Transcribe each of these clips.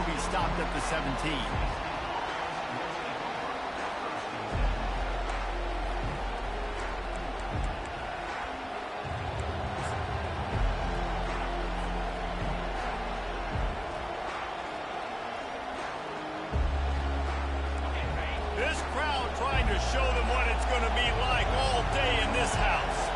will be stopped at the 17. This crowd trying to show them what it's going to be like all day in this house.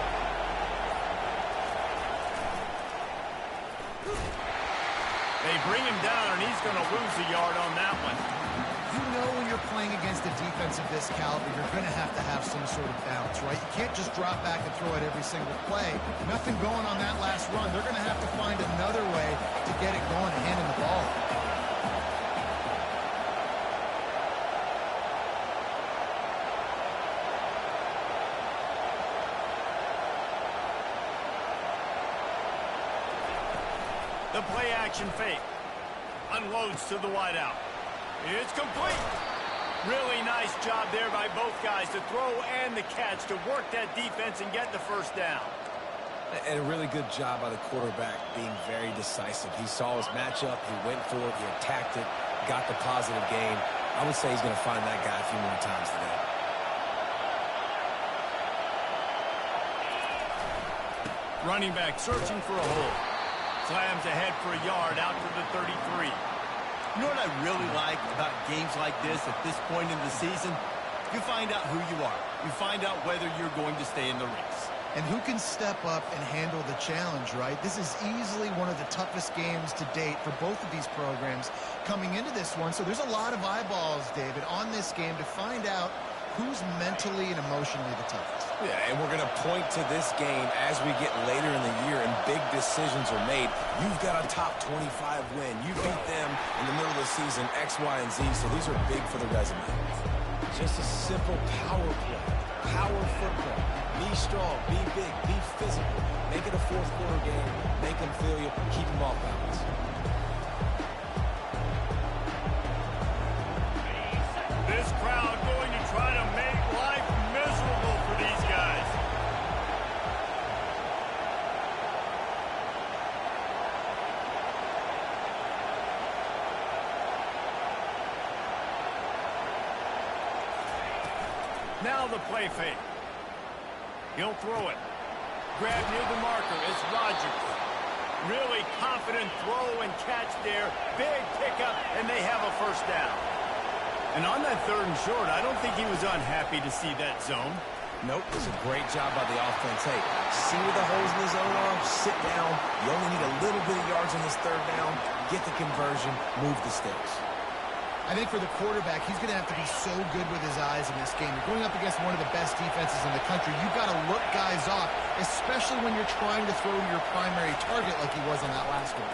They bring him down, and he's going to lose a yard on that one. You know when you're playing against a defense of this caliber, you're going to have some sort of balance, right? You can't just drop back and throw it every single play. Nothing going on that last run. They're going to have to find another way to get it going and handing the ball. The play-action fake. Unloads to the wideout. It's complete. Really nice job there by both guys to throw and the catch to work that defense and get the first down. And a really good job by the quarterback being very decisive. He saw his matchup. He went for it. He attacked it. Got the positive gain. I would say he's going to find that guy a few more times today. Running back searching for a hole. Slams ahead for a yard out to the 33. You know what I really like about games like this at this point in the season? You find out who you are. You find out whether you're going to stay in the race. And who can step up and handle the challenge, right? This is easily one of the toughest games to date for both of these programs coming into this one. So there's a lot of eyeballs, David, on this game to find out who's mentally and emotionally the toughest. Yeah, and we're going to point to this game as we get later in the year and big decisions are made. You've got a top 25 win. You beat them in the middle of the season, X, Y, and Z, so these are big for the resume. Just a simple power play, power football. Be strong, be big, be physical. Make it a fourth quarter game. Make them feel you, keep them off balance. This crowd going to try to make life miserable for these guys. Now the play fake. He'll throw it. Grab near the marker. It's Rodgers. Really confident throw and catch there. Big pickup, and they have a first down. And on that 3rd and short, I don't think he was unhappy to see that zone. Nope, it's a great job by the offense. Hey, see where the holes in the zone are, sit down. You only need a little bit of yards on this 3rd down. Get the conversion, move the sticks. I think for the quarterback, he's going to have to be so good with his eyes in this game. You're going up against one of the best defenses in the country. You've got to look guys off, especially when you're trying to throw to your primary target like he was on that last one.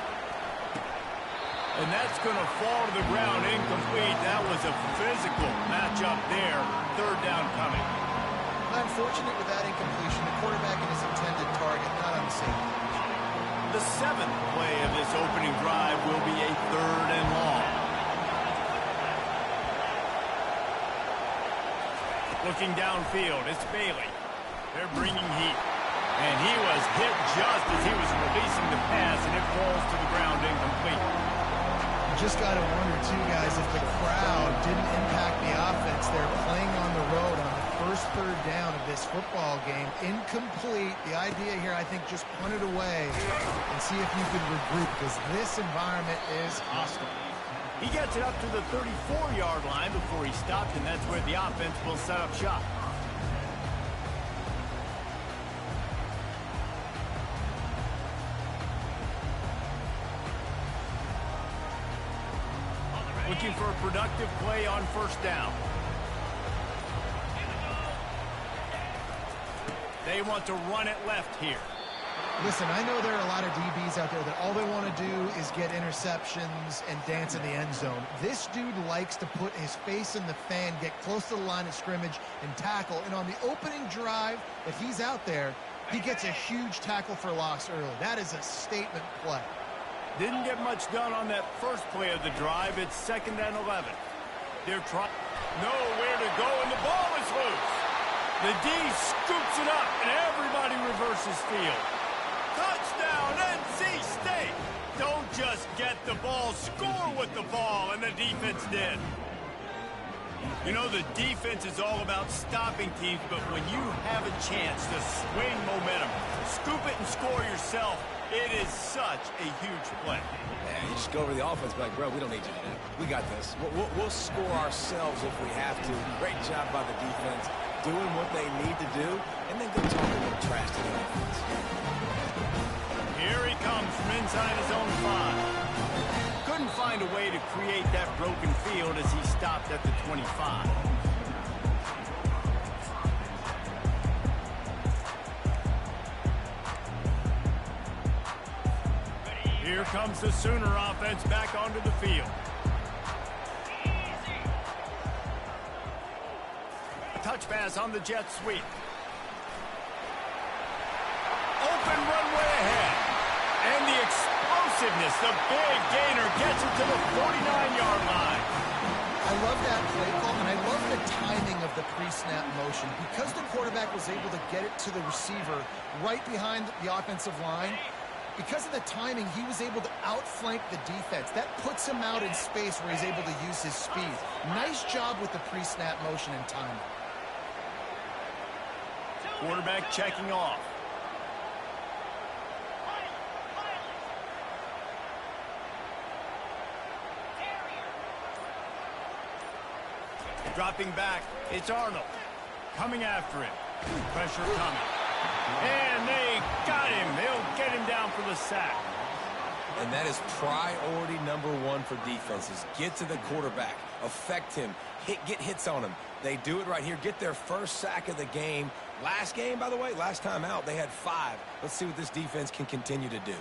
And that's going to fall to the ground incomplete. That was a physical matchup there. 3rd down coming. Unfortunate with that incompletion. The quarterback and his intended target not on the same page. The 7th play of this opening drive will be a 3rd and long. Looking downfield, it's Bailey. They're bringing heat. And he was hit just as he was releasing the pass, and it falls to the ground incomplete. You just got to wonder, too, guys, if the crowd didn't impact the offense. They're playing on the road on the first 3rd down of this football game. Incomplete. The idea here, I think, just punt it away and see if you can regroup, because this environment is hostile. He gets it up to the 34-yard line before he stopped, and that's where the offense will set up shop. Looking for a productive play on 1st down. They want to run it left here. Listen, I know there are a lot of DBs out there that all they want to do is get interceptions and dance in the end zone. This dude likes to put his face in the fan, get close to the line of scrimmage, and tackle. And on the opening drive, if he's out there, he gets a huge tackle for loss early. That is a statement play. Didn't get much done on that first play of the drive. It's 2nd and 11. They're trying nowhere to go, and the ball is loose. The D scoops it up, and everybody reverses field. Touchdown, NC State! Don't just get the ball score with the ball, and the defense did. You know, the defense is all about stopping teams, but when you have a chance to swing momentum, scoop it and score yourself, it is such a huge play. Yeah, you just go over the offense and be like, bro, we don't need you to do. We got this. We'll score ourselves if we have to. Great job by the defense, doing what they need to do, and then go talk a little trash to the offense. Here he comes from inside his own 5. Couldn't find a way to create that broken field as he stopped at the 25. Here comes the Sooner offense back onto the field. Touch pass on the jet sweep. Open runway ahead. And the explosiveness, the big gainer gets it to the 49-yard line. I love that play call, and I love the timing of the pre-snap motion. Because the quarterback was able to get it to the receiver right behind the offensive line, because of the timing, he was able to outflank the defense. That puts him out in space where he's able to use his speed. Nice job with the pre-snap motion and timing. Quarterback checking off. Dropping back, it's Arnold. Coming after him. Pressure coming. And they got him. They'll get him down for the sack. And that is priority number 1 for defenses. Get to the quarterback. Affect him. Get hits on him. They do it right here. Get their first sack of the game. Last game, by the way, last time out, they had 5. Let's see what this defense can continue to do.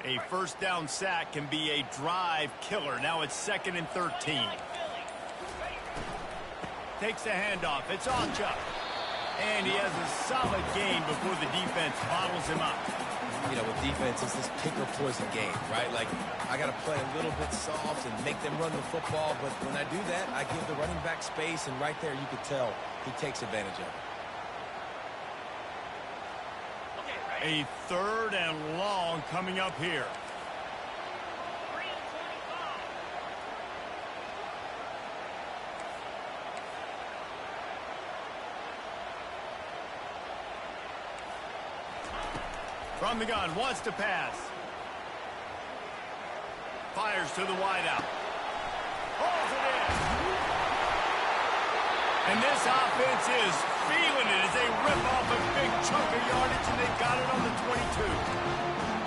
A first down sack can be a drive killer. Now it's 2nd and 13. Takes the handoff. It's Ncaa. And he has a solid gain before the defense bottles him up. You know, with defense, it's this pick or poison game, right? Like, I got to play a little bit soft and make them run the football. But when I do that, I give the running back space. And right there, you could tell he takes advantage of it. A 3rd and long coming up here. From the gun, wants to pass. Fires to the wideout. Pulls it in. And this offense is feeling it as they rip off a big chunk of yardage, and they've got it on the 22.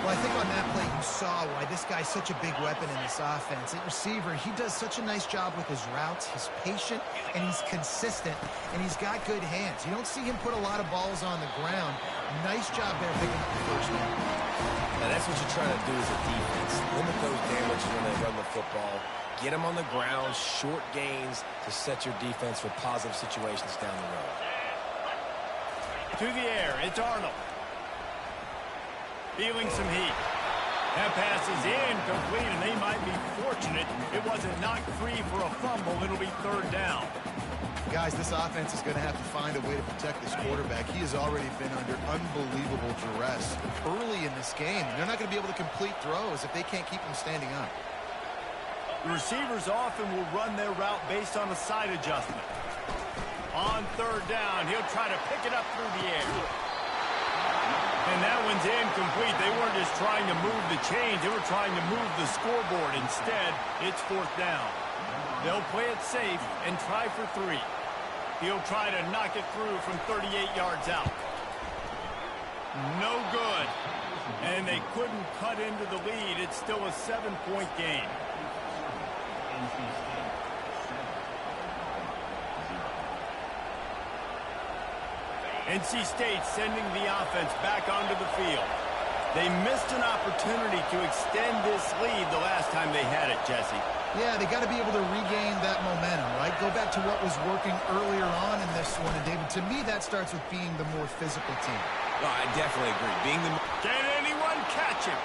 Well, I think on that play you saw why this guy's such a big weapon in this offense. At receiver, he does such a nice job with his routes. He's patient, and he's consistent, and he's got good hands. You don't see him put a lot of balls on the ground. Nice job there picking up the first one. Now, that's what you're trying to do as a defense. Limit those damages when they run the football. Get them on the ground, short gains to set your defense for positive situations down the road. To the air, it's Arnold. Feeling some heat. That pass is incomplete, and they might be fortunate it wasn't knocked free for a fumble. It'll be 3rd down. Guys, this offense is going to have to find a way to protect this quarterback. He has already been under unbelievable duress early in this game. They're not going to be able to complete throws if they can't keep him standing up. The receivers often will run their route based on a side adjustment. On 3rd down, he'll try to pick it up through the air. And that one's incomplete. They weren't just trying to move the chains. They were trying to move the scoreboard. Instead, it's 4th down. They'll play it safe and try for 3. He'll try to knock it through from 38 yards out. No good. And they couldn't cut into the lead. It's still a 7-point game. NC State sending the offense back onto the field. They missed an opportunity to extend this lead the last time they had it, Jesse. Yeah, they got to be able to regain that momentum, right? Go back to what was working earlier on in this one. And, David, to me, that starts with being the more physical team. No, I definitely agree. Being the... Can anyone catch him?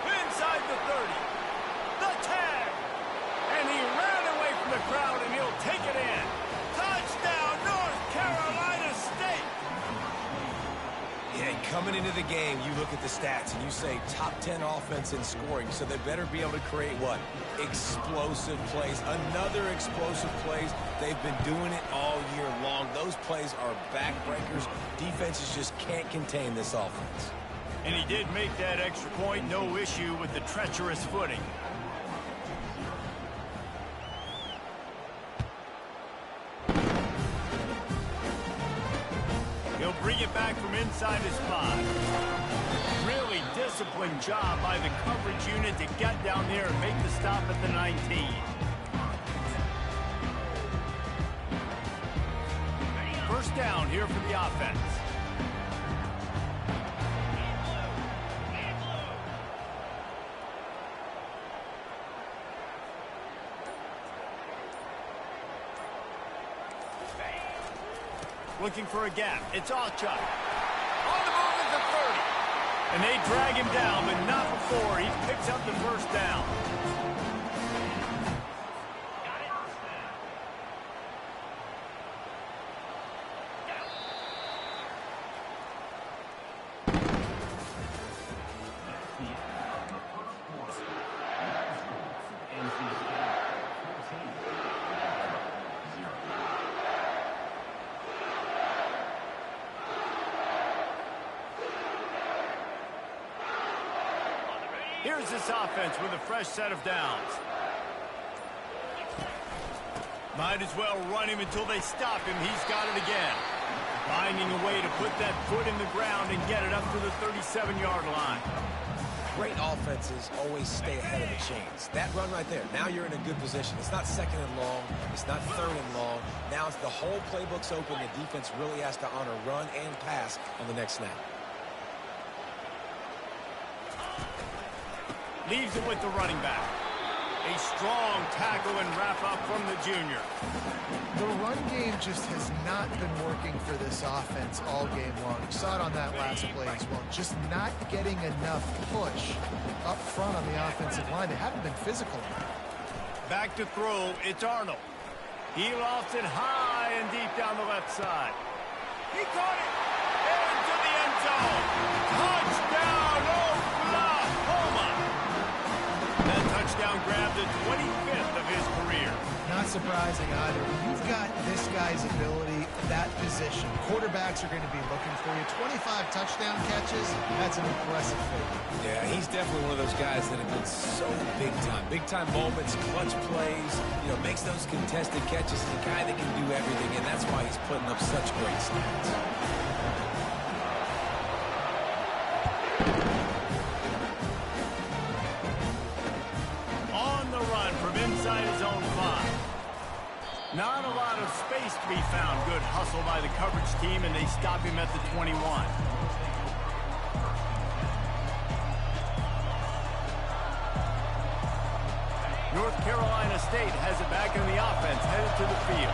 Inside the 30. The tag. And he ran away Coming into the game, you look at the stats and you say top 10 offense in scoring, so they better be able to create what? Explosive plays. Another explosive plays. They've been doing it all year long. Those plays are backbreakers. Defenses just can't contain this offense. And he did make that extra point, no issue with the treacherous footing. He'll bring it back from inside his spot. Really disciplined job by the coverage unit to get down there and make the stop at the 19. First down here for the offense. Looking for a gap. It's Ncaa. On the move at the 30. And they drag him down, but not before he picks up the first down. Here's this offense with a fresh set of downs. Might as well run him until they stop him. He's got it again. Finding a way to put that foot in the ground and get it up to the 37-yard line. Great offenses always stay ahead of the chains. That run right there, now you're in a good position. It's not second and long. It's not third and long. Now it's the whole playbook's open. The defense really has to honor run and pass on the next snap. Leaves it with the running back. A strong tackle and wrap up from the junior. The run game just has not been working for this offense all game long. You saw it on that last play as well. Just not getting enough push up front on the offensive line. They haven't been physical. Back to throw. It's Arnold. He lofts it high and deep down the left side. He caught it. Into the end zone. Touchdown, Oklahoma. That touchdown grabbed the 25th of his career. Not surprising either. When you've got this guy's ability, that position, quarterbacks are going to be looking for you. 25 touchdown catches, that's an impressive feat. Yeah, he's definitely one of those guys that have been so big time. Big time moments, clutch plays, you know, makes those contested catches. He's a guy that can do everything, and that's why he's putting up such great stats. Not a lot of space to be found. Good hustle by the coverage team, and they stop him at the 21. North Carolina State has it back in the offense, headed to the field.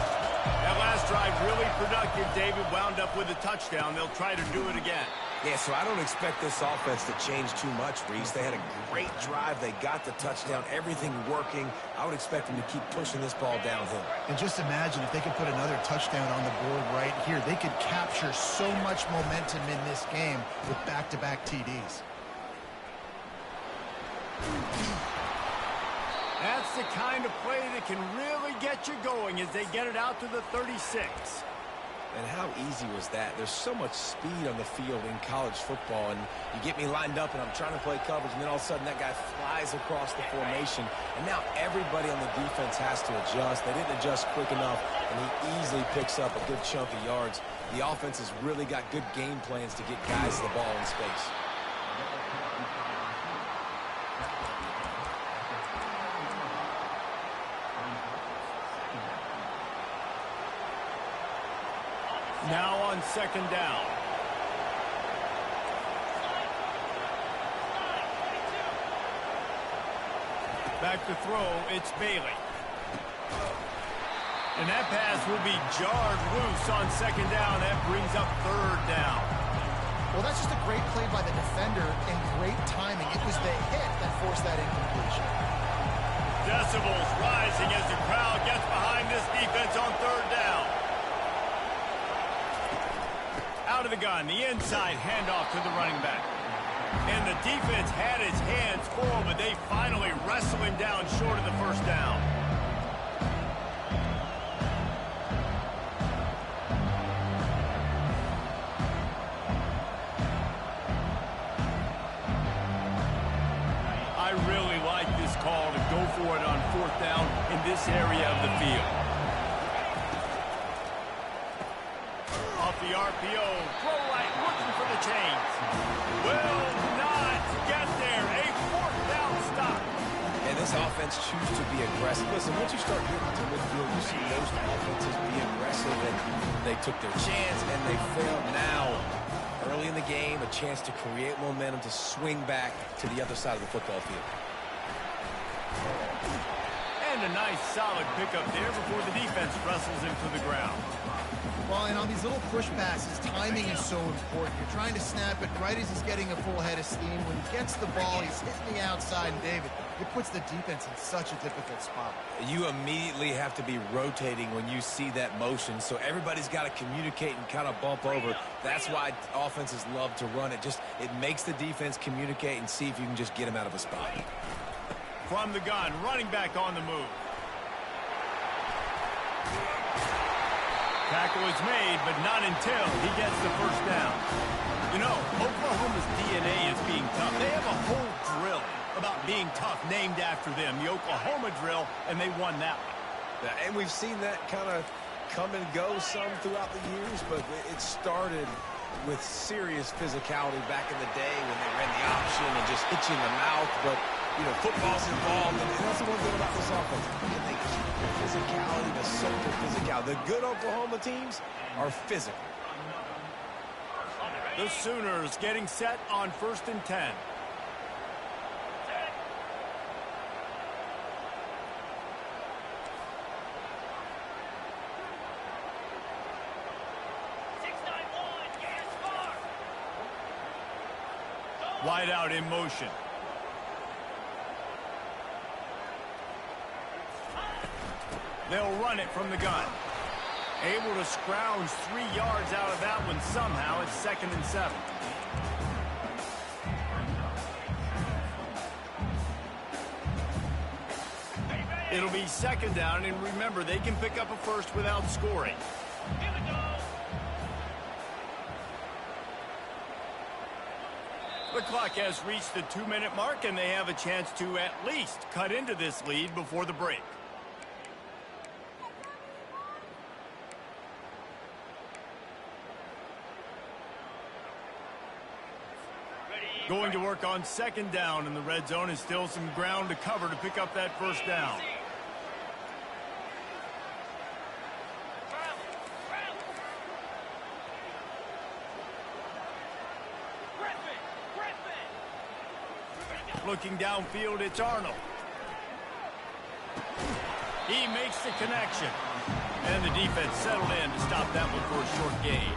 That last drive really productive. David wound up with a touchdown. They'll try to do it again. Yeah, so I don't expect this offense to change too much, Reese. They had a great drive. They got the touchdown, everything working. I would expect them to keep pushing this ball downhill. And just imagine if they could put another touchdown on the board right here. They could capture so much momentum in this game with back-to-back TDs. That's the kind of play that can really get you going as they get it out to the 36. And how easy was that? There's so much speed on the field in college football, and you get me lined up, and I'm trying to play coverage, and then all of a sudden that guy flies across the formation, and now everybody on the defense has to adjust. They didn't adjust quick enough, and he easily picks up a good chunk of yards. The offense has really got good game plans to get guys the ball in space. Now on second down. Back to throw, it's Bailey. And that pass will be jarred loose on second down. That brings up third down. Well, that's just a great play by the defender and great timing. It was the hit that forced that incompletion. Decibels rising as the crowd gets behind this defense on third down. Out of the gun, the inside handoff to the running back. And the defense had his hands full, but they finally wrestle him down short of the first down. I really like this call to go for it on fourth down in this area of the field. Off the RPO, throw right, looking for the chains. Will not get there. A fourth down stop. And this offense chooses to be aggressive. Listen, once you start getting to midfield, you see most offenses be aggressive, and they took their chance, and they failed now. Early in the game, a chance to create momentum to swing back to the other side of the football field. And a nice solid pickup there before the defense wrestles him to the ground. Well, and on these little push passes, timing is so important. You're trying to snap it right as he's getting a full head of steam. When he gets the ball, he's hitting the outside, and David, it puts the defense in such a difficult spot. You immediately have to be rotating when you see that motion, so everybody's got to communicate and kind of bump over. That's why offenses love to run it. It makes the defense communicate and see if you can just get him out of a spot. From the gun, running back on the move. Tackle is made, but not until he gets the first down. You know, Oklahoma's DNA is being tough. They have a whole drill about being tough named after them, the Oklahoma drill, and they won that one. And we've seen that kind of come and go some throughout the years, but it started with serious physicality back in the day when they ran the option and just hit you in the mouth. But, you know, football's involved, and that's the one thing about this offense. And they keep the physicality, the surgical physicality. The good Oklahoma teams are physical. The Sooners getting set on 1st and 10. Wide out in motion. They'll run it from the gun. Able to scrounge 3 yards out of that one somehow. It's 2nd and 7. It'll be 2nd down, and remember, they can pick up a first without scoring. The clock has reached the 2-minute mark, and they have a chance to at least cut into this lead before the break. Going to work on 2nd down, and the red zone is still some ground to cover to pick up that first down. Looking downfield, it's Arnold. He makes the connection. And the defense settled in to stop that one for a short gain.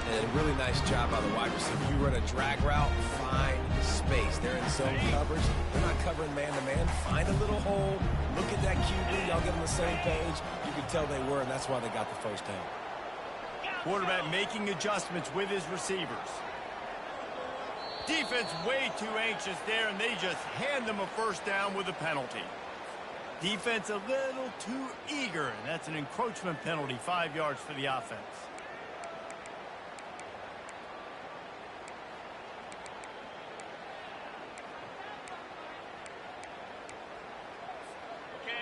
And a really nice job by the wide receiver. You run a drag route, find space. They're in zone coverage. They're not covering man-to-man. Find a little hole. Look at that QB. Y'all get on the same page. You can tell they were, and that's why they got the first down. Quarterback making adjustments with his receivers. Defense way too anxious there, and they just hand them a first down with a penalty. Defense a little too eager, and that's an encroachment penalty, 5 yards for the offense.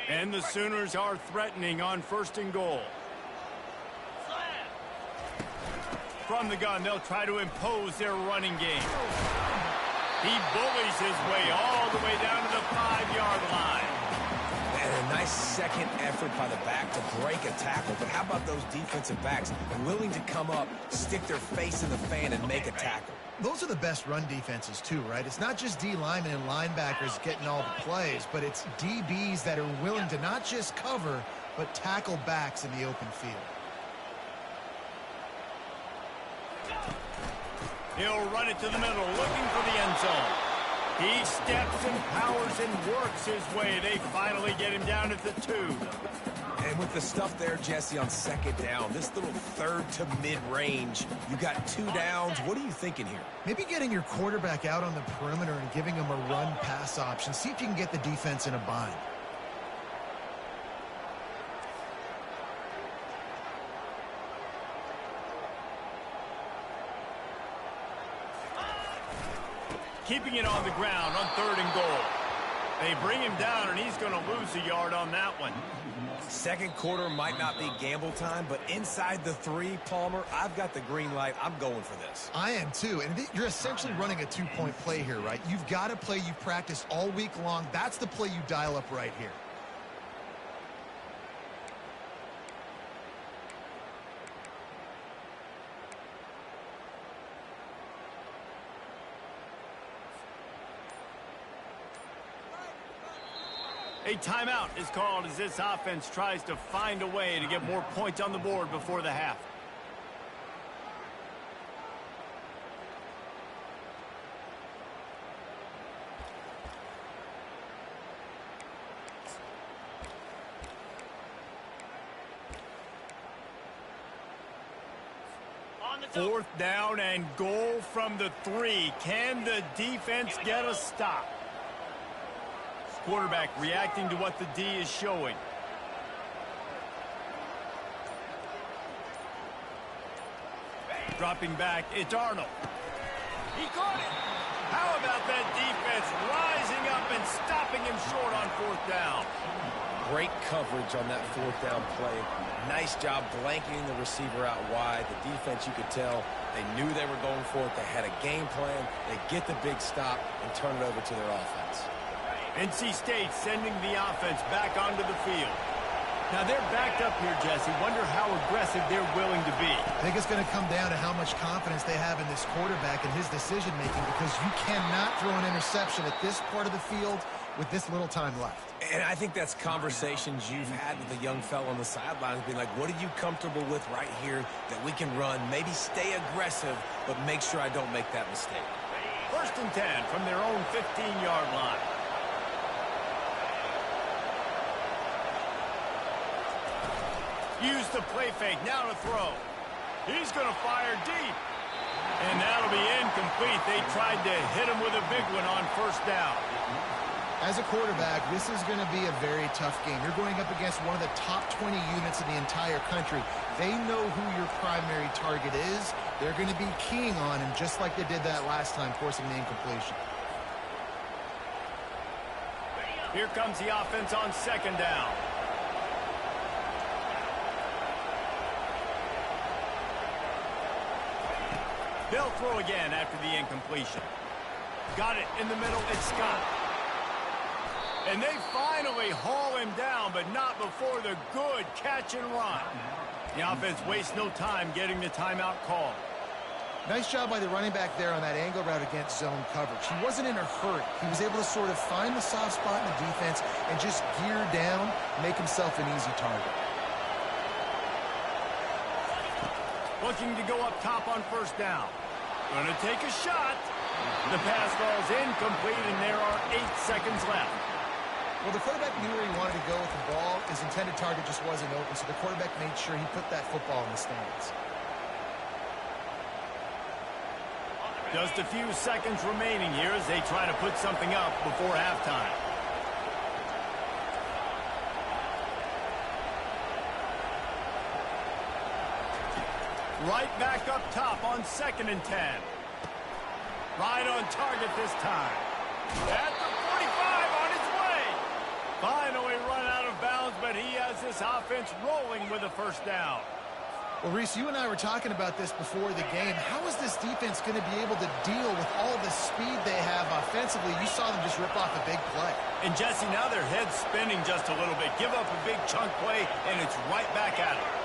And the Sooners are threatening on 1st and goal. From the gun, they'll try to impose their running game. He bullies his way all the way down to the 5-yard line. And a nice second effort by the back to break a tackle. But how about those defensive backs willing to come up, stick their face in the fan, and make a tackle? Those are the best run defenses, too, right? It's not just D linemen and linebackers getting all the plays, but it's DBs that are willing to not just cover, but tackle backs in the open field. He'll run it to the middle, looking for the end zone. He steps and powers and works his way. They finally get him down at the 2. And with the stuff there, Jesse, on second down, this little third to mid-range, you got 2 downs. What are you thinking here? Maybe getting your quarterback out on the perimeter and giving him a run-pass option. See if you can get the defense in a bind. Keeping it on the ground on 3rd and goal. They bring him down, and he's going to lose a yard on that one. Second quarter might not be gamble time, but inside the 3, Palmer, I've got the green light. I'm going for this. I am too, and you're essentially running a 2-point play here, right? You've got a play you've practiced all week long. That's the play you dial up right here. A timeout is called as this offense tries to find a way to get more points on the board before the half. Fourth down and goal from the 3. Can the defense get a stop? Quarterback reacting to what the D is showing. Dropping back, it's Arnold. He caught it. How about that defense rising up and stopping him short on 4th down? Great coverage on that 4th down play. Nice job blanketing the receiver out wide. The defense, you could tell, they knew they were going for it. They had a game plan. They get the big stop and turn it over to their offense. NC State sending the offense back onto the field. Now they're backed up here, Jesse. Wonder how aggressive they're willing to be. I think it's going to come down to how much confidence they have in this quarterback and his decision-making, because you cannot throw an interception at this part of the field with this little time left. And I think that's conversations you've had with a young fellow on the sidelines, being like, what are you comfortable with right here that we can run? Maybe stay aggressive, but make sure I don't make that mistake. 1st and 10 from their own 15-yard line. Use the play fake, now to throw. He's going to fire deep. And that'll be incomplete. They tried to hit him with a big one on 1st down. As a quarterback, this is going to be a very tough game. You're going up against one of the top 20 units in the entire country. They know who your primary target is. They're going to be keying on him, just like they did that last time, forcing the incompletion. Here comes the offense on 2nd down. They'll throw again after the incompletion. Got it in the middle, it's Scott. And they finally haul him down, but not before the good catch and run. The offense wastes no time getting the timeout call. Nice job by the running back there on that angle route against zone coverage. He wasn't in a hurry. He was able to sort of find the soft spot in the defense and just gear down, make himself an easy target. Looking to go up top on 1st down. Going to take a shot. The pass falls incomplete, and there are 8 seconds left. Well, the quarterback knew where he wanted to go with the ball. His intended target just wasn't open, so the quarterback made sure he put that football in the stands. Just a few seconds remaining here as they try to put something up before halftime. Right back up top on 2nd and 10. Right on target this time. At the 45 on its way. Finally run out of bounds, but he has this offense rolling with a 1st down. Well, Reese, you and I were talking about this before the game. How is this defense going to be able to deal with all the speed they have offensively? You saw them just rip off a big play. And, Jesse, now their head's spinning just a little bit. Give up a big chunk play, and it's right back at them.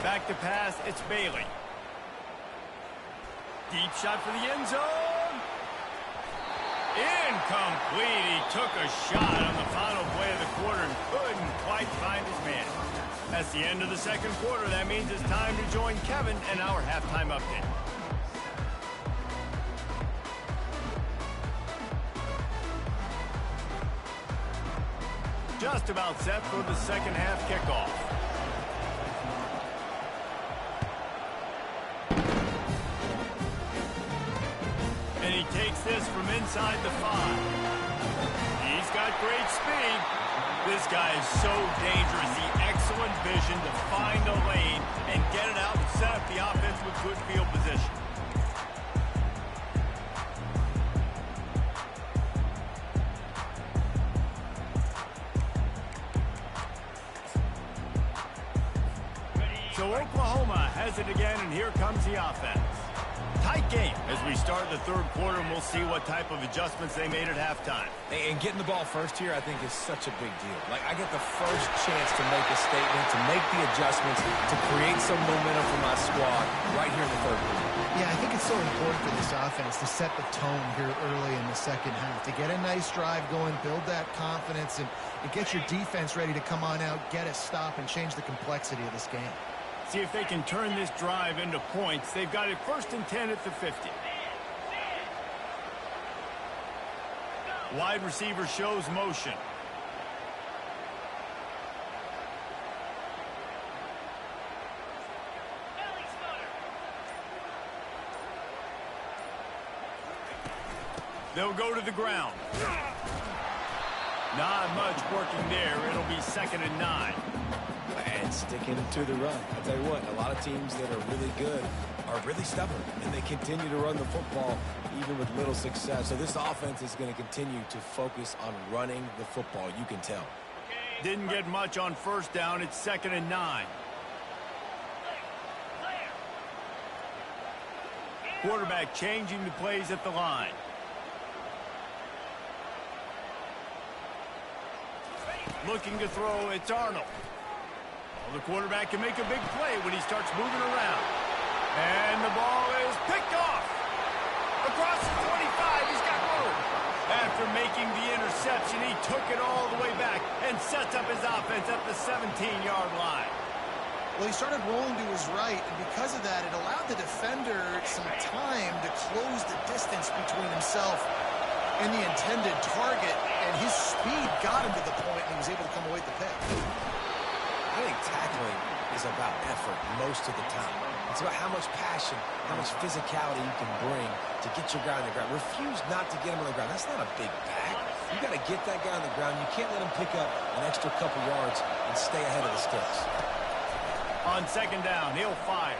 Back to pass, it's Bailey. Deep shot for the end zone. Incomplete. He took a shot on the final play of the quarter and couldn't quite find his man. That's the end of the second quarter. That means it's time to join Kevin and our halftime update. Just about set for the second half kickoff. And he takes this from inside the 5. He's got great speed. This guy is so dangerous. The excellent vision to find a lane and get it out and set up the offense with good field position. So Oklahoma has it again, and here comes the offense. Tight game as we start the third quarter, and we'll see what type of adjustments they made at halftime. And getting the ball first here, I think, is such a big deal. Like, I get the first chance to make a statement, to make the adjustments, to create some momentum for my squad right here in the third quarter. Yeah, I think it's so important for this offense to set the tone here early in the second half, to get a nice drive going, build that confidence, and get your defense ready to come on out, get a stop, and change the complexity of this game. See if they can turn this drive into points. They've got it 1st and 10 at the 50. Wide receiver shows motion. They'll go to the ground. Not much working there. It'll be 2nd and 9. And sticking to the run. I'll tell you what, a lot of teams that are really good are really stubborn, and they continue to run the football even with little success. So this offense is going to continue to focus on running the football, you can tell. Didn't get much on 1st down. It's 2nd and 9. Quarterback changing the plays at the line. Looking to throw, it's Arnold. The quarterback can make a big play when he starts moving around. And the ball is picked off. Across the 25, he's got room. After making the interception, he took it all the way back and sets up his offense at the 17-yard line. Well, he started rolling to his right, and because of that, it allowed the defender some time to close the distance between himself and the intended target, and his speed got him to the point, and he was able to come away with the pick. I think tackling is about effort most of the time. It's about how much passion, how much physicality you can bring to get your guy on the ground. Refuse not to get him on the ground. That's not a big back. You got to get that guy on the ground. You can't let him pick up an extra couple yards and stay ahead of the sticks. On 2nd down, he'll fire.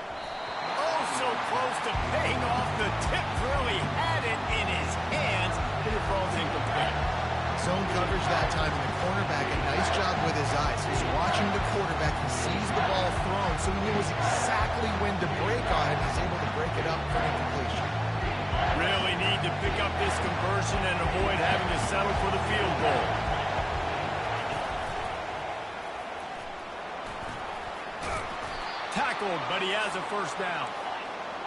Oh, so close to paying off. The tip really had it in his hands, but it falls incomplete. Zone coverage that time, and the cornerback, a nice job with his eyes. He's watching the quarterback. He sees the ball thrown, so he knows exactly when to break on it. He's able to break it up for an incompletion. Really need to pick up this conversion and avoid having to settle for the field goal. Tackled, but he has a 1st down.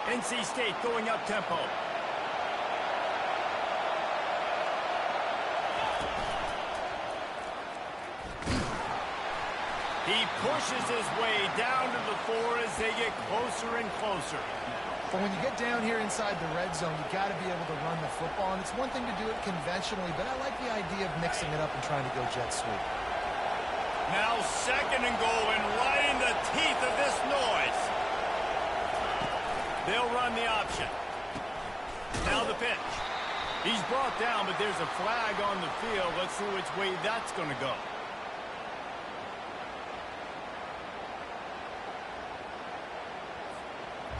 NC State going up tempo. He pushes his way down to the 4 as they get closer and closer. But when you get down here inside the red zone, you got to be able to run the football. And it's one thing to do it conventionally, but I like the idea of mixing it up and trying to go jet sweep. Now 2nd and goal, and right in the teeth of this noise. They'll run the option. Now the pitch. He's brought down, but there's a flag on the field. Let's see which way that's going to go.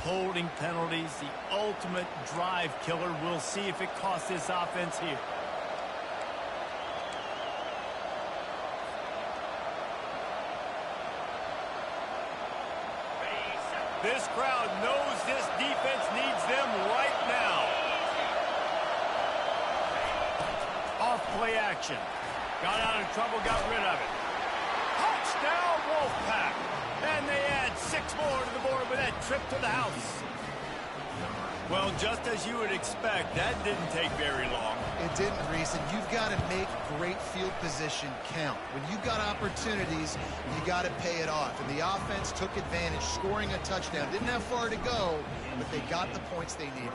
Holding penalties, the ultimate drive killer. We'll see if it costs this offense here. This crowd knows this defense needs them right now. Off play action. Got out of trouble, got rid of it. Touchdown, Wolfpack. And they add 6 more to the board with that trip to the house. Well, just as you would expect, that didn't take very long. It didn't, Reese, and you've got to make great field position count. When you've got opportunities, you got to pay it off. And the offense took advantage, scoring a touchdown. Didn't have far to go, but they got the points they needed.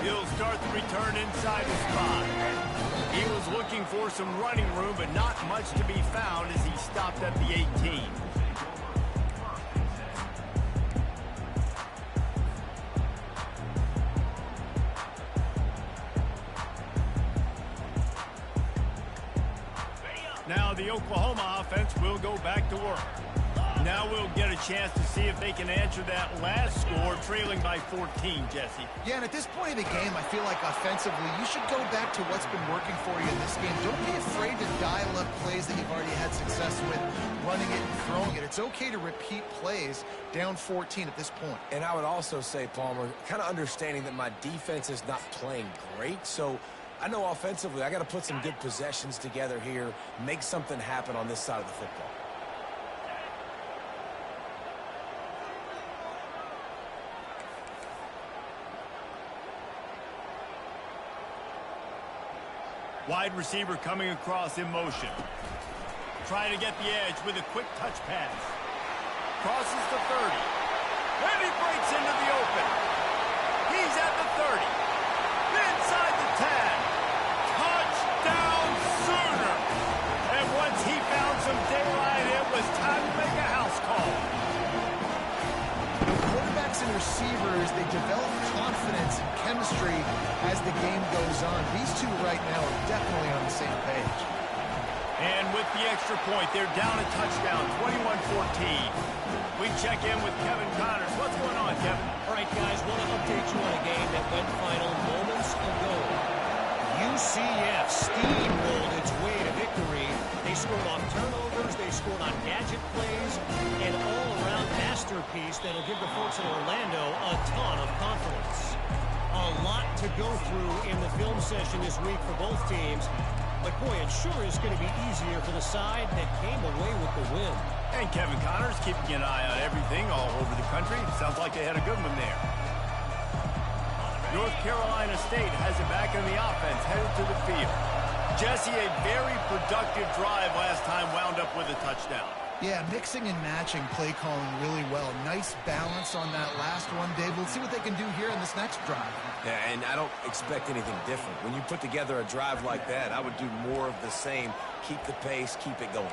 He'll start the return inside the spot. He was looking for some running room, but not much to be found as he stopped at the 18. Now the Oklahoma offense will go back to work. Now we'll get a chance to see if they can answer that last score, trailing by 14, Jesse. Yeah, and at this point of the game, I feel like offensively, you should go back to what's been working for you in this game. Don't be afraid to dial up plays that you've already had success with, running it and throwing it. It's okay to repeat plays down 14 at this point. And I would also say, Palmer, kind of understanding that my defense is not playing great, so I know offensively I got to put some good possessions together here, make something happen on this side of the football. Wide receiver coming across in motion. Trying to get the edge with a quick touch pass. Crosses the 30. And he breaks into the open. He's at the 30. Inside the 10. Touchdown Sooner. And once he found some daylight, it was time to make a house call. Quarterbacks and receivers, they develop confidence and chemistry as the game goes on. These two right now are definitely on the same page. And with the extra point, they're down a touchdown, 21-14. We check in with Kevin Connors. What's going on, Kevin? All right, guys, want to update you on a game that went final moments ago. UCF steamrolled its way to victory. They scored on turnovers, they scored on gadget plays, an all-around masterpiece that'll give the folks in Orlando a ton of confidence. A lot to go through in the film session this week for both teams. But, boy, it sure is going to be easier for the side that came away with the win. And Kevin Connors keeping an eye on everything all over the country. Sounds like they had a good one there. North Carolina State has it back in the offense, headed to the field. Jesse, a very productive drive last time, wound up with a touchdown. Yeah, mixing and matching play calling really well. Nice balance on that last one, Dave. We'll see what they can do here in this next drive. Yeah, and I don't expect anything different. When you put together a drive like that, I would do more of the same. Keep the pace, keep it going.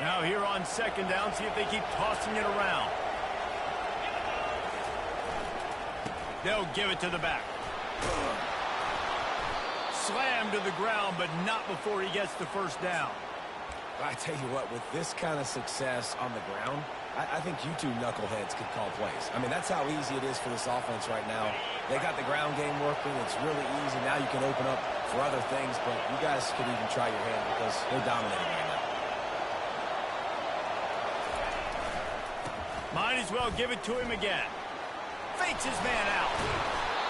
Now here on second down, see if they keep tossing it around. They'll give it to the back. Slammed to the ground, but not before he gets the first down. I tell you what, with this kind of success on the ground, I think you two knuckleheads could call plays. I mean, that's how easy it is for this offense right now. They got the ground game working. It's really easy. Now you can open up for other things, but you guys could even try your hand because they're dominating right now. Might as well give it to him again. Fakes his man out.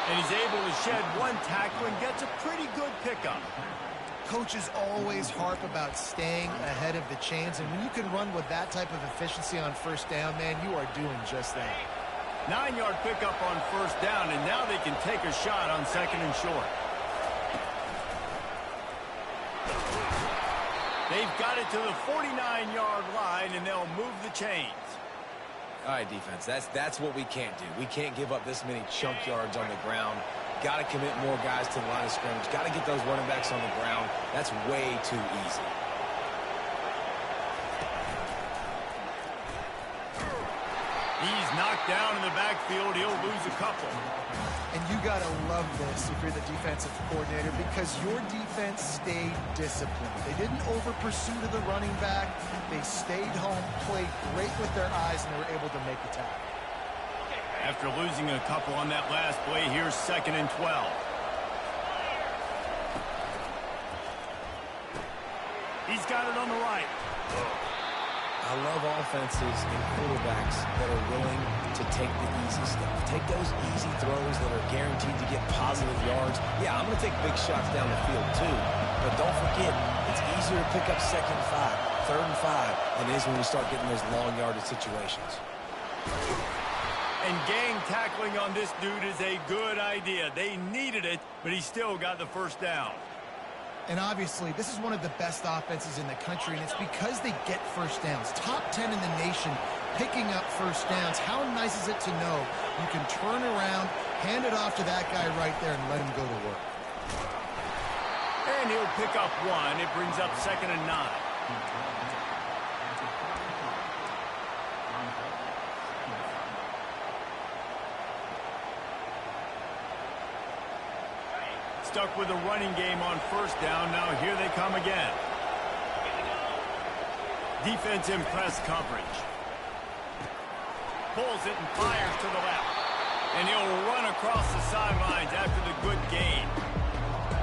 And he's able to shed one tackle and gets a pretty good pickup. Coaches always harp about staying ahead of the chains, and when you can run with that type of efficiency on first down, man, you are doing just that. 9-yard pickup on first down, and now they can take a shot on second and short. They've got it to the 49-yard line, and they'll move the chains. All right, defense, that's what we can't do. We can't give up this many chunk yards on the ground. Got to commit more guys to the line of scrimmage. Got to get those running backs on the ground. That's way too easy. He's knocked down in the backfield. He'll lose a couple. And you got to love this if you're the defensive coordinator because your defense stayed disciplined. They didn't over-pursue to the running back. They stayed home, played great with their eyes, and they were able to make the tackle. After losing a couple on that last play, here's second and 12. He's got it on the right. I love offenses and quarterbacks that are willing to take the easy stuff. Take those easy throws that are guaranteed to get positive yards. Yeah, I'm going to take big shots down the field too. But don't forget, it's easier to pick up 2nd and 5, 3rd and 5 than it is when we start getting those long yardage situations. And gang tackling on this dude is a good idea. They needed it, but he still got the first down. And obviously, this is one of the best offenses in the country, and it's because they get first downs. Top 10 in the nation picking up first downs. How nice is it to know you can turn around, hand it off to that guy right there, and let him go to work. And he'll pick up 1. It brings up 2nd and 9. Stuck with a running game on first down. Now here they come again. Defense in press coverage. Pulls it and fires to the left. And he'll run across the sidelines after the good gain.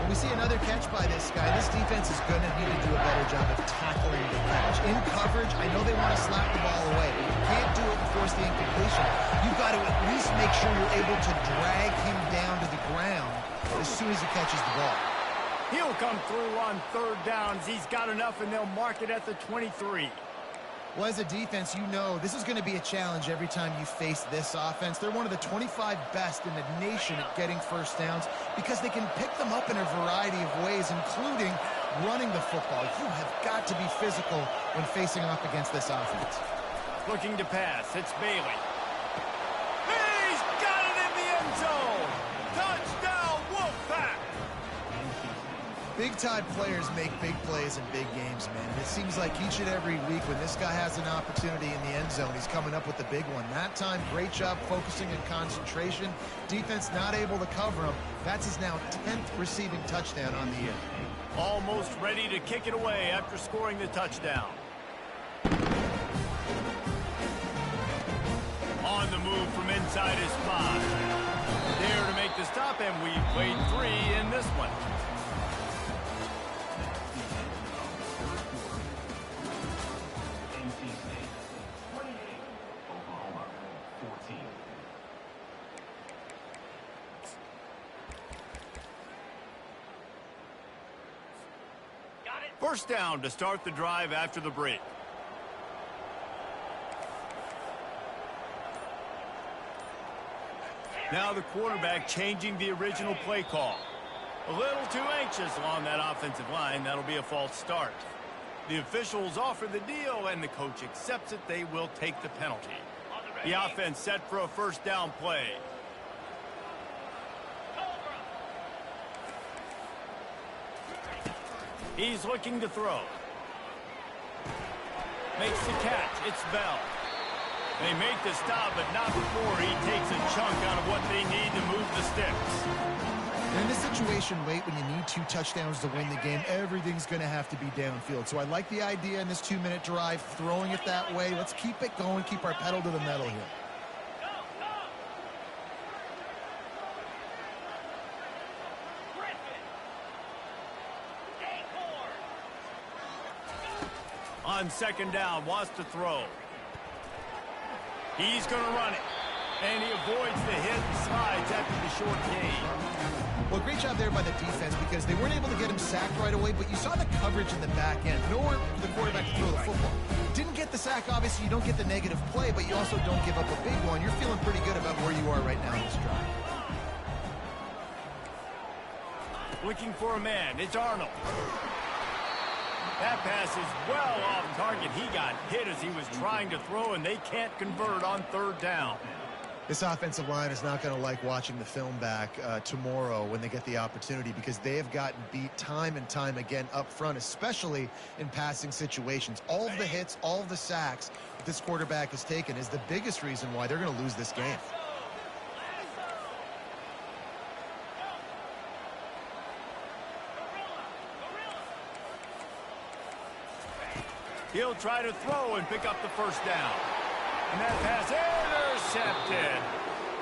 When we see another catch by this guy, this defense is going to need to do a better job of tackling the catch. In coverage, I know they want to slap the ball away, but you can't do it and force the incompletion. You've got to at least make sure you're able to drag him down to the ground as soon as he catches the ball. He'll come through on 3rd downs. He's got enough, and they'll mark it at the 23. Well, as a defense, you know this is going to be a challenge every time you face this offense. They're one of the 25 best in the nation at getting first downs because they can pick them up in a variety of ways, including running the football. You have got to be physical when facing off against this offense. Looking to pass. It's Bailey. He's got it in the end zone. Touchdown, Wolfpack. Big-time players make big plays in big games, man. And it seems like each and every week when this guy has an opportunity in the end zone, he's coming up with the big one. That time, great job focusing and concentration. Defense not able to cover him. That's his now 10th receiving touchdown on the year. Almost ready to kick it away after scoring the touchdown. On the move from inside his 5. There to make the stop, and we played 3 in this one. First down to start the drive after the break. Now the quarterback changing the original play call. A little too anxious along that offensive line. That'll be a false start. The officials offer the deal, and the coach accepts it. They will take the penalty. The offense set for a first down play. He's looking to throw. Makes the catch. It's Bell. They make the stop, but not before he takes a chunk out of what they need to move the sticks. And in this situation late when you need 2 touchdowns to win the game, everything's going to have to be downfield. So I like the idea in this 2-minute drive, throwing it that way. Let's keep it going, keep our pedal to the metal here. On second down, wants to throw. He's going to run it. And he avoids the hit and slides after the short gain. Well, great job there by the defense because they weren't able to get him sacked right away, but you saw the coverage in the back end. Nowhere for the quarterback to throw the football. Didn't get the sack, obviously you don't get the negative play, but you also don't give up a big one. You're feeling pretty good about where you are right now in this drive. Looking for a man. It's Arnold. That pass is well off target. He got hit as he was trying to throw, and they can't convert on third down. This offensive line is not going to like watching the film back tomorrow when they get the opportunity because they have gotten beat time and time again up front, especially in passing situations. All of the hits, all of the sacks that this quarterback has taken is the biggest reason why they're going to lose this game. He'll try to throw and pick up the first down. And that pass intercepted.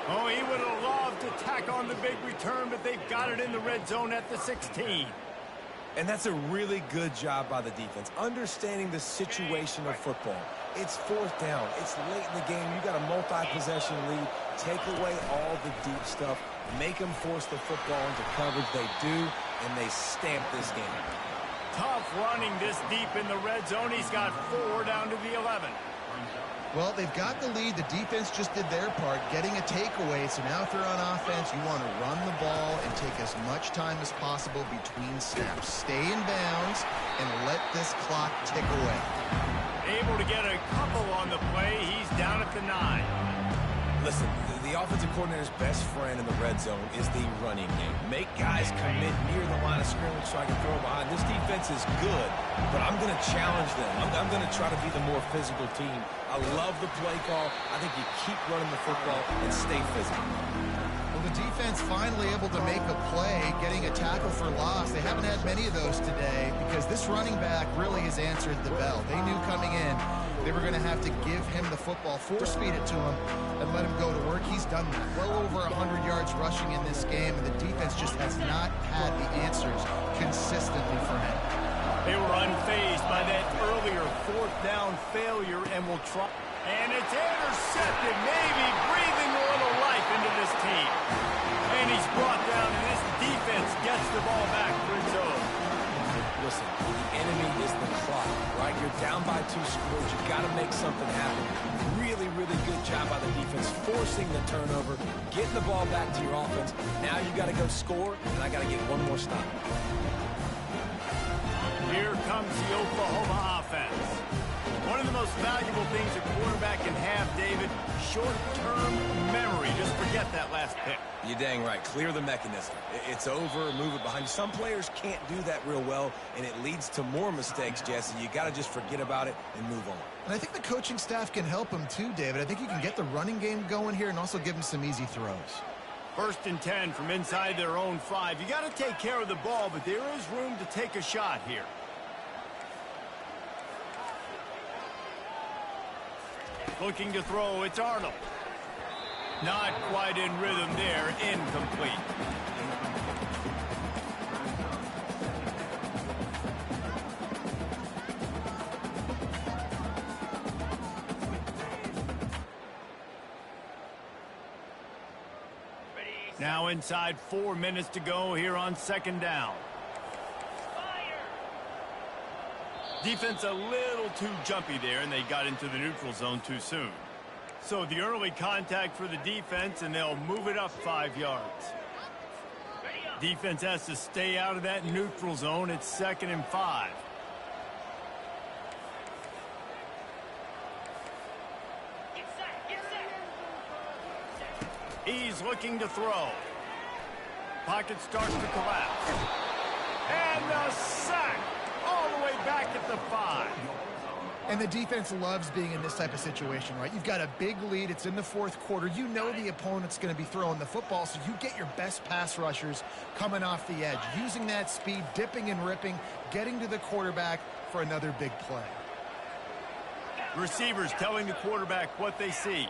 Oh, he would have loved to tack on the big return, but they've got it in the red zone at the 16. And that's a really good job by the defense, understanding the situation of football. It's fourth down. It's late in the game. You got a multi-possession lead, take away all the deep stuff, make them force the football into coverage. They do, and they stamp this game. Tough running this deep in the red zone. He's got 4 down to the 11. Well, they've got the lead. The defense just did their part, getting a takeaway. So now if they're on offense, you want to run the ball and take as much time as possible between snaps. Stay in bounds and let this clock tick away. Able to get a couple on the play. He's down at the 9. Listen, the offensive coordinator's best friend in the red zone is the running game. Make guys commit near the line of scrimmage so I can throw behind. This defense is good, but I'm going to challenge them. I'm going to try to be the more physical team. I love the play call. I think you keep running the football and stay physical. Well, the defense finally able to make a play, getting a tackle for loss. They haven't had many of those today because this running back really has answered the bell. They knew coming in they were going to have to give him the football, force-feed it to him, and let him go to work. He's done that. Well over 100 yards rushing in this game, and the defense just has not had the answers consistently for him. They were unfazed by that earlier 4th down failure and will try. And it's intercepted, maybe breathing a little life into this team. And he's brought down, and this defense gets the ball back for its own. Listen, the enemy is the clock, right? You're down by 2 scores. You've got to make something happen. Really, really good job by the defense, forcing the turnover, getting the ball back to your offense. Now you got to go score, and I got to get one more stop. Here comes the Oklahoma offense. One of the most valuable things a quarterback can have, David, short-term memory. Just forget that last pick. You're dang right. Clear the mechanism. It's over, move it behind you. Some players can't do that real well, and it leads to more mistakes, Jesse. You got to just forget about it and move on. And I think the coaching staff can help him too, David. I think you can get the running game going here and also give him some easy throws. 1st and 10 from inside their own 5. You got to take care of the ball, but there is room to take a shot here. Looking to throw, it's Arnold. Not quite in rhythm there, incomplete. Now inside 4 minutes to go here on 2nd down. Defense a little too jumpy there, and they got into the neutral zone too soon. So the early contact for the defense, and they'll move it up 5 yards. Defense has to stay out of that neutral zone. It's 2nd and 5. He's looking to throw. Pocket starts to collapse. And the sack all the way back at the 5. And the defense loves being in this type of situation, right? You've got a big lead. It's in the 4th quarter. You know the opponent's going to be throwing the football, so you get your best pass rushers coming off the edge, using that speed, dipping and ripping, getting to the quarterback for another big play. Receivers telling the quarterback what they see.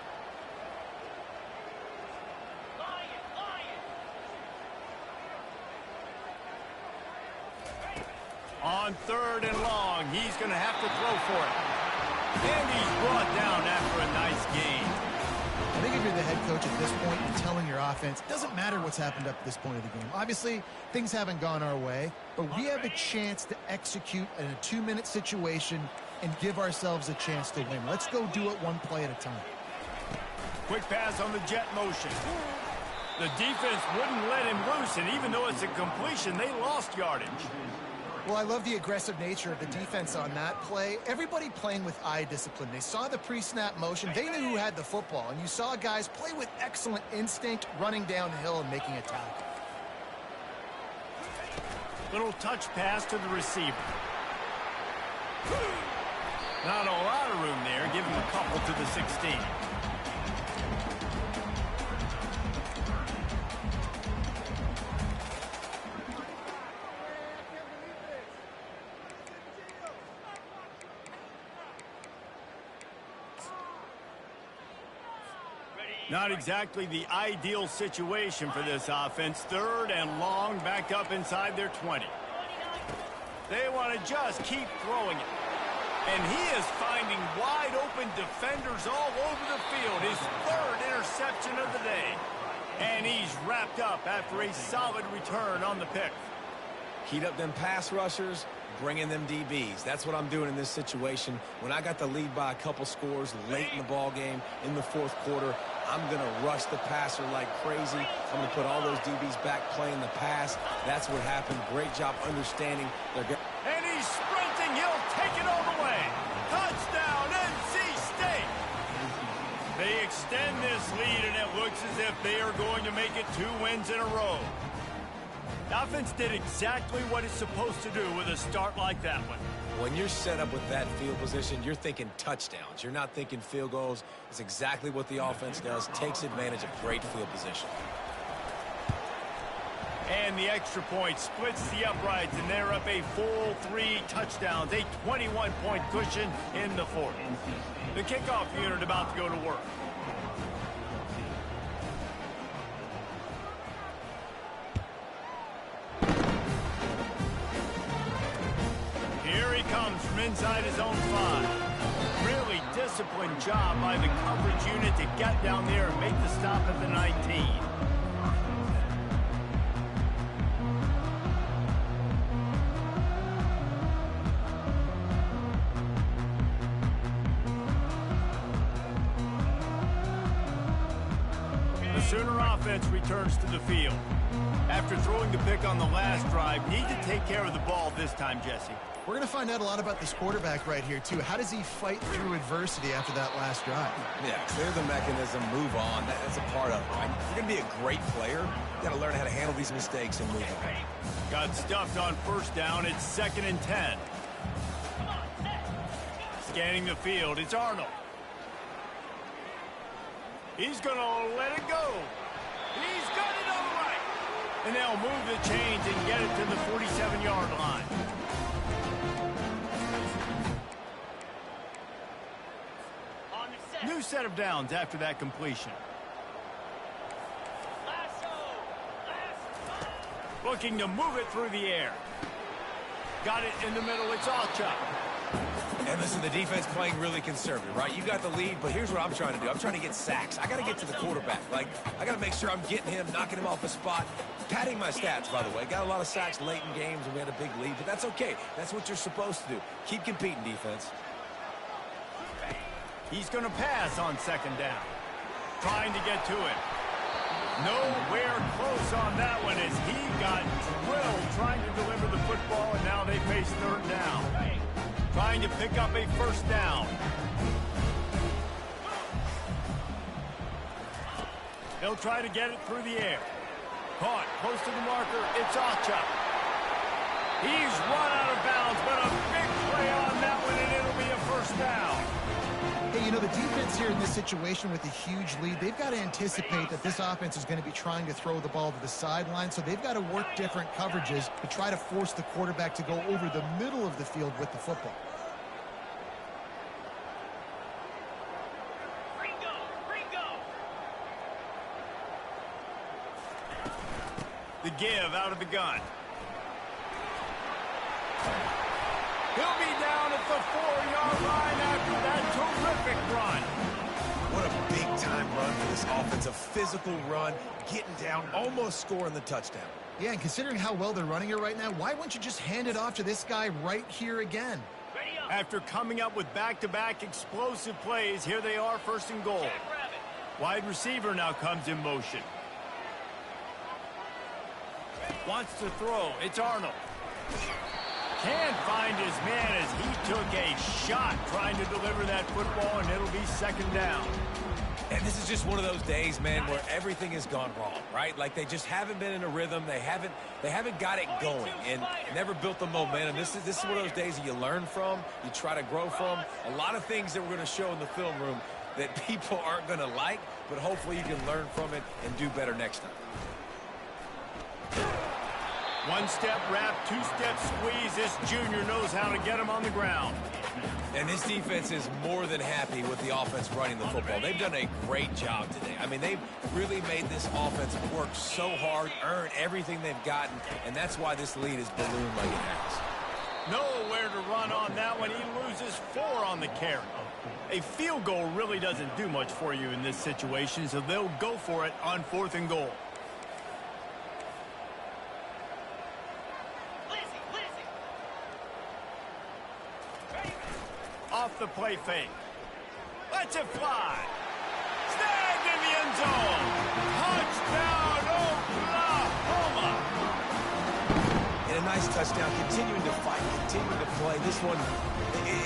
On 3rd and long, he's going to have to throw for it. And he's brought down after a nice gain. I think if you're the head coach at this point, you're telling your offense, it doesn't matter what's happened up to this point of the game. Obviously, things haven't gone our way, but we have a chance to execute in a 2-minute situation and give ourselves a chance to win. Let's go do it one play at a time. Quick pass on the jet motion. The defense wouldn't let him loose, and even though it's a completion, they lost yardage. Well, I love the aggressive nature of the defense on that play. Everybody playing with eye discipline. They saw the pre-snap motion. They knew who had the football. And you saw guys play with excellent instinct, running downhill and making a tackle. Little touch pass to the receiver. Not a lot of room there. Give him a couple to the 16. Not exactly the ideal situation for this offense. 3rd and long, back up inside their 20. They want to just keep throwing it. And he is finding wide open defenders all over the field. His play. And he's wrapped up after a solid return on the pick. Heat up them pass rushers, bring in them DBs. That's what I'm doing in this situation. When I got the lead by a couple scores late in the ball game, in the fourth quarter, I'm going to rush the passer like crazy. I'm going to put all those DBs back playing the pass. That's what happened. Great job understanding. And he's sprinting. He'll take it all the way. Touchdown, NC State. They extend this lead, and it looks as if they are going to make it 2 wins in a row. The offense did exactly what it's supposed to do with a start like that one. When you're set up with that field position, you're thinking touchdowns. You're not thinking field goals. It's exactly what the offense does. Takes advantage of great field position. And the extra point splits the uprights, and they're up a full 3 touchdowns, a 21-point cushion in the fourth. The kickoff unit about to go to work. Here he comes from inside his own 5. Really disciplined job by the coverage unit to get down there and make the stop at the 19. Sooner offense returns to the field. After throwing the pick on the last drive, need to take care of the ball this time, Jesse. We're going to find out a lot about this quarterback right here, too. How does he fight through adversity after that last drive? Yeah, clear the mechanism, move on. That's a part of it, right? If you're going to be a great player, you got to learn how to handle these mistakes and move on. Got stuffed on first down. It's 2nd and 10. Scanning the field, it's Arnold. He's going to let it go. He's got it all right. And they'll move the chains and get it to the 47-yard line. New set of downs after that completion. Looking to move it through the air. Got it in the middle. It's Ncaa. And listen, the defense playing really conservative, right? You got the lead, but here's what I'm trying to do. I'm trying to get sacks. I got to get to the quarterback. Like, I got to make sure I'm getting him, knocking him off the spot. Padding my stats, by the way. Got a lot of sacks late in games, and we had a big lead, but that's okay. That's what you're supposed to do. Keep competing, defense. He's going to pass on 2nd down. Trying to get to it. Nowhere close on that one as he got drilled trying to deliver the football, and now they face 3rd down. Trying to pick up a 1st down. They'll try to get it through the air. Caught close to the marker. It's Ncaa. He's run out of bounds, but a big play on that one, and it'll be a 1st down. Hey, you know, the defense here in this situation with a huge lead, they've got to anticipate that this offense is going to be trying to throw the ball to the sideline, so they've got to work different coverages to try to force the quarterback to go over the middle of the field with the football. The give out of the gun. He'll be down at the 4-yard line after that terrific run. What a big-time run for this offense. A physical run, getting down, almost scoring the touchdown. Yeah, and considering how well they're running it right now, why wouldn't you just hand it off to this guy right here again? After coming up with back-to-back explosive plays, here they are, 1st and goal. Wide receiver now comes in motion. Wants to throw. It's Arnold. Can't find his man as he took a shot trying to deliver that football, and it'll be 2nd down. And this is just one of those days, man, where everything has gone wrong, right? Like they just haven't been in a rhythm. They haven't got it going and never built the momentum. This is one of those days that you learn from, you try to grow from. A lot of things that we're going to show in the film room that people aren't going to like, but hopefully you can learn from it and do better next time. 1-step wrap, 2-step squeeze. This junior knows how to get him on the ground. And this defense is more than happy with the offense running the football. They've done a great job today. I mean, they've really made this offense work so hard, earn everything they've gotten, and that's why this lead is ballooned like it has. Nowhere to run on that one. He loses 4 on the carry. A field goal really doesn't do much for you in this situation, so they'll go for it on 4th and goal. Off the play fake. Lets it fly. Snagged in the end zone. Touchdown, Oklahoma. And a nice touchdown, continuing to fight, continuing to play. This one,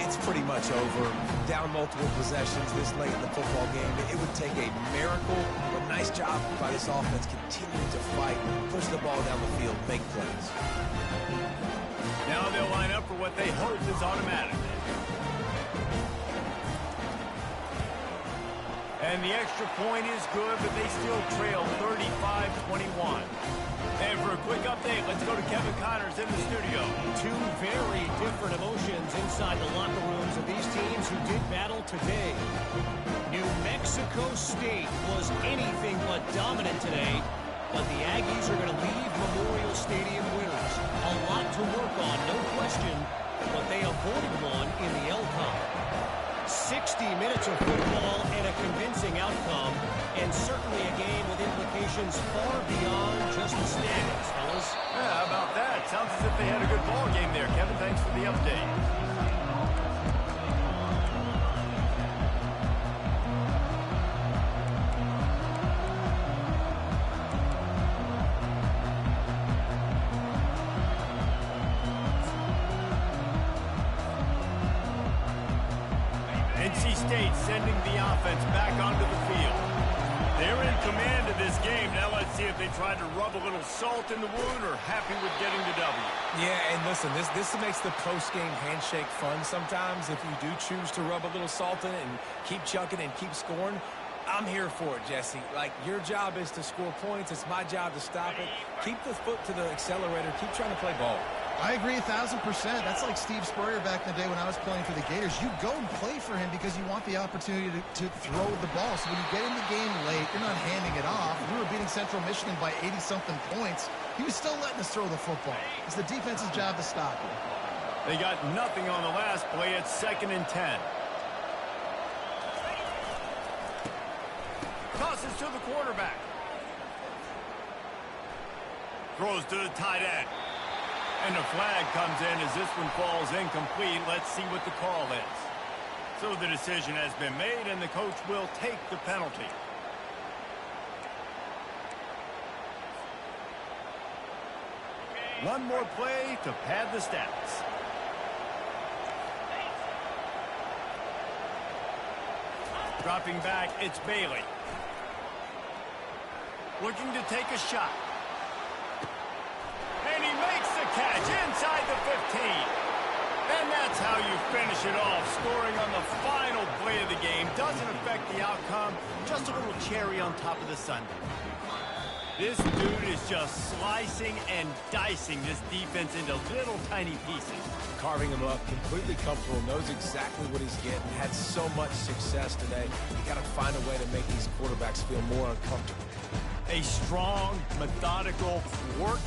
it's pretty much over. Down multiple possessions this late in the football game. It would take a miracle, but nice job by this offense continuing to fight, push the ball down the field, make plays. Now they'll line up for what they hope is automatic. And the extra point is good, but they still trail 35-21. And for a quick update, let's go to Kevin Connors in the studio. Two very different emotions inside the locker rooms of these teams who did battle today. New Mexico State was anything but dominant today, but the Aggies are going to leave Memorial Stadium winners. A lot to work on, no question, but they avoided one in the LCOM. 60 minutes of football and a convincing outcome, and certainly a game with implications far beyond just the standings, fellas. Yeah, how about that? Sounds as if they had a good ball game there. Kevin, thanks for the update. NC State sending the offense back onto the field. They're in command of this game. Now let's see if they tried to rub a little salt in the wound or happy with getting the W. Yeah, and listen, this makes the post-game handshake fun sometimes. If you do choose to rub a little salt in it and keep chucking and keep scoring, I'm here for it, Jesse. Like, your job is to score points. It's my job to stop it. Keep the foot to the accelerator. Keep trying to play ball. I agree 1,000%. That's like Steve Spurrier back in the day when I was playing for the Gators. You go and play for him because you want the opportunity to throw the ball. So when you get in the game late, you're not handing it off. We were beating Central Michigan by 80-something points. He was still letting us throw the football. It's the defense's job to stop it. They got nothing on the last play. It's 2nd and 10. Tosses to the quarterback. Throws to the tight end. And the flag comes in as this one falls incomplete. Let's see what the call is. So the decision has been made, and the coach will take the penalty. One more play to pad the stats. Dropping back, it's Bailey. Looking to take a shot. And he makes the catch inside the 15. And that's how you finish it off, scoring on the final play of the game. Doesn't affect the outcome, just a little cherry on top of the sundae. This dude is just slicing and dicing this defense into little tiny pieces. Carving him up, completely comfortable, knows exactly what he's getting, had so much success today. You got to find a way to make these quarterbacks feel more uncomfortable. A strong, methodical work.